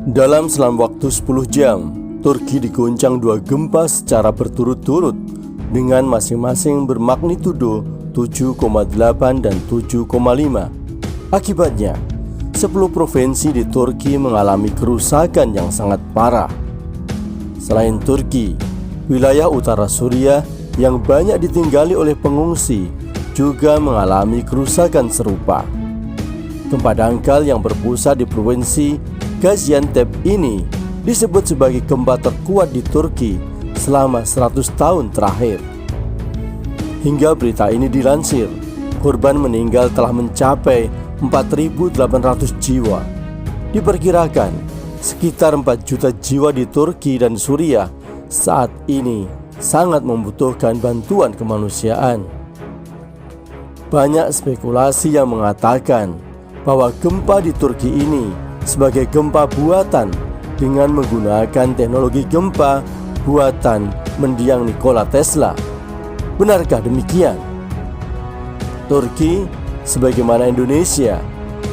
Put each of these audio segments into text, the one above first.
Dalam selang waktu 10 jam, Turki diguncang dua gempa secara berturut-turut dengan masing-masing bermagnitudo 7,8 dan 7,5. Akibatnya, 10 provinsi di Turki mengalami kerusakan yang sangat parah. Selain Turki, wilayah utara Suriah yang banyak ditinggali oleh pengungsi juga mengalami kerusakan serupa. Gempa dangkal yang berpusat di provinsi Gaziantep ini disebut sebagai gempa terkuat di Turki selama 100 tahun terakhir. Hingga berita ini dilansir, korban meninggal telah mencapai 4.800 jiwa. Diperkirakan sekitar 4 juta jiwa di Turki dan Suriah saat ini sangat membutuhkan bantuan kemanusiaan. Banyak spekulasi yang mengatakan bahwa gempa di Turki ini sebagai gempa buatan dengan menggunakan teknologi gempa buatan mendiang Nikola Tesla. Benarkah demikian? Turki, sebagaimana Indonesia,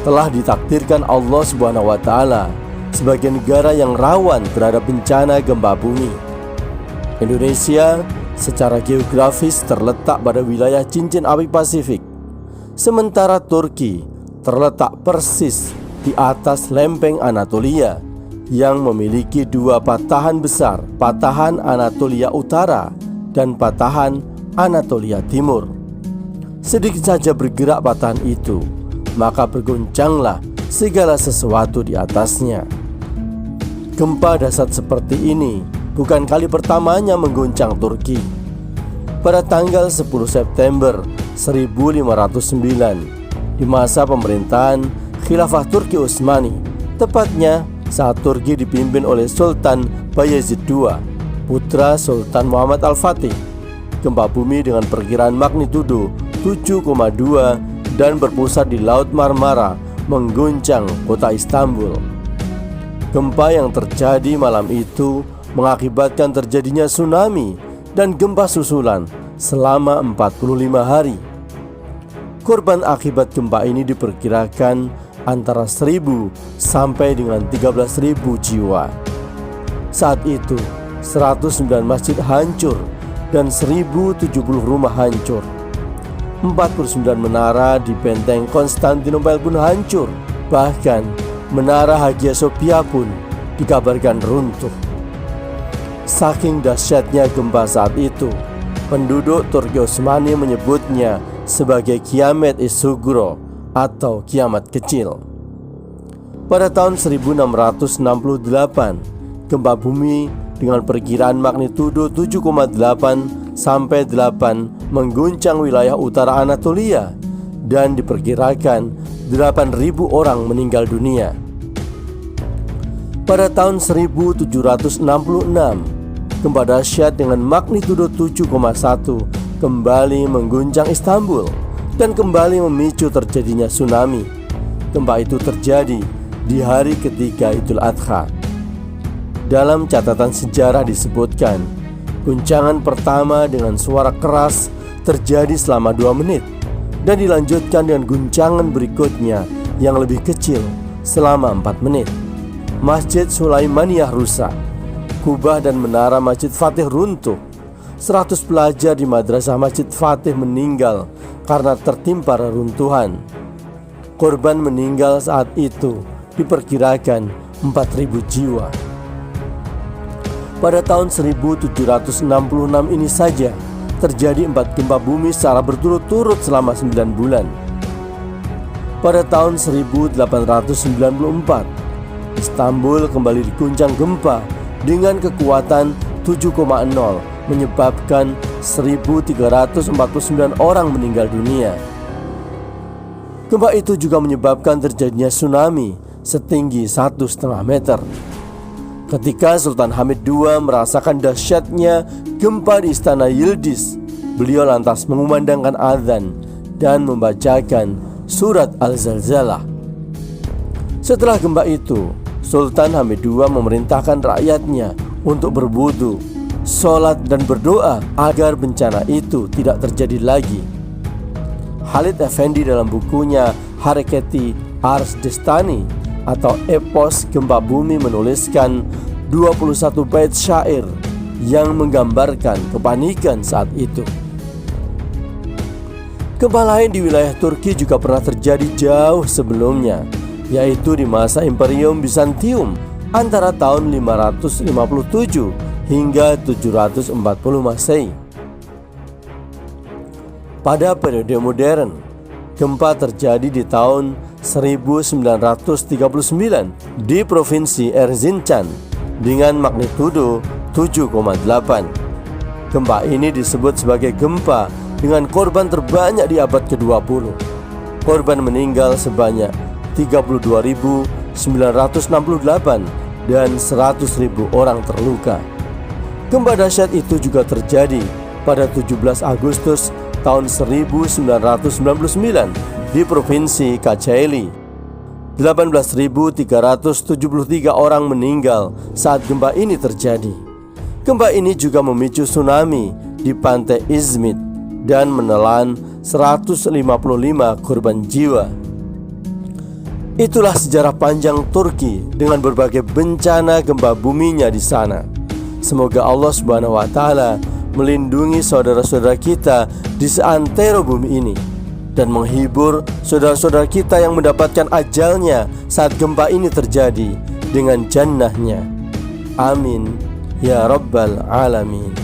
telah ditakdirkan Allah SWT sebagai negara yang rawan terhadap bencana gempa bumi. Indonesia secara geografis terletak pada wilayah cincin api Pasifik, sementara Turki terletak persis di atas lempeng Anatolia yang memiliki dua patahan besar, patahan Anatolia Utara dan patahan Anatolia Timur. Sedikit saja bergerak patahan itu, maka bergoncanglah segala sesuatu di atasnya. Gempa dahsyat seperti ini bukan kali pertamanya mengguncang Turki. Pada tanggal 10 September 1509, di masa pemerintahan Khilafah Turki Utsmani, tepatnya saat Turki dipimpin oleh Sultan Bayezid II, putra Sultan Muhammad Al-Fatih, gempa bumi dengan perkiraan magnitudo 7,2 dan berpusat di Laut Marmara mengguncang kota Istanbul. Gempa yang terjadi malam itu mengakibatkan terjadinya tsunami dan gempa susulan selama 45 hari. Korban akibat gempa ini diperkirakan antara 1.000 sampai dengan 13.000 jiwa. Saat itu 109 masjid hancur dan 1.070 rumah hancur. 49 menara di benteng Konstantinopel pun hancur. Bahkan Menara Hagia Sophia pun dikabarkan runtuh. Saking dahsyatnya gempa saat itu, penduduk Turki Utsmani menyebutnya sebagai Kiamet Isugro atau kiamat kecil. Pada tahun 1668, gempa bumi dengan perkiraan magnitudo 7,8 sampai 8 mengguncang wilayah utara Anatolia dan diperkirakan 8.000 orang meninggal dunia. Pada tahun 1766, gempa dahsyat dengan magnitudo 7,1 kembali mengguncang Istanbul dan kembali memicu terjadinya tsunami. Gempa itu terjadi di hari ketiga Idul Adha. Dalam catatan sejarah disebutkan, guncangan pertama dengan suara keras terjadi selama 2 menit dan dilanjutkan dengan guncangan berikutnya yang lebih kecil selama 4 menit. Masjid Sulaimaniyah rusak, kubah dan menara Masjid Fatih runtuh. 100 pelajar di madrasah Masjid Fatih meninggal karena tertimpa reruntuhan. Korban meninggal saat itu diperkirakan 4.000 jiwa. Pada tahun 1766 ini saja terjadi 4 gempa bumi secara berturut-turut selama 9 bulan. Pada tahun 1894, Istanbul kembali diguncang gempa dengan kekuatan 7,0 menyebabkan 1.349 orang meninggal dunia. Gempa itu juga menyebabkan terjadinya tsunami setinggi 1,5 meter. Ketika Sultan Hamid II merasakan dahsyatnya gempa di Istana Yildiz, beliau lantas mengumandangkan azan dan membacakan surat Al-Zalzalah. Setelah gempa itu, Sultan Hamid II memerintahkan rakyatnya untuk berwudu, sholat dan berdoa agar bencana itu tidak terjadi lagi. Khalid Effendi dalam bukunya Hareketi Ars Destani atau epos gempa bumi menuliskan 21 bait syair yang menggambarkan kepanikan saat itu. Gempa lain di wilayah Turki juga pernah terjadi jauh sebelumnya, yaitu di masa Imperium Bizantium antara tahun 557 hingga 740 Masehi. Pada periode modern, gempa terjadi di tahun 1939 di Provinsi Erzincan dengan magnitudo 7,8. Gempa ini disebut sebagai gempa dengan korban terbanyak di abad ke-20. Korban meninggal sebanyak 32.968 dan 100.000 orang terluka. Gempa dahsyat itu juga terjadi pada 17 Agustus tahun 1999 di Provinsi Kocaeli. 18.373 orang meninggal saat gempa ini terjadi. Gempa ini juga memicu tsunami di pantai Izmit dan menelan 155 korban jiwa. Itulah sejarah panjang Turki dengan berbagai bencana gempa buminya di sana. Semoga Allah Subhanahu wa Ta'ala melindungi saudara-saudara kita di seantero bumi ini dan menghibur saudara-saudara kita yang mendapatkan ajalnya saat gempa ini terjadi dengan jannahnya. Amin ya rabbal alamin.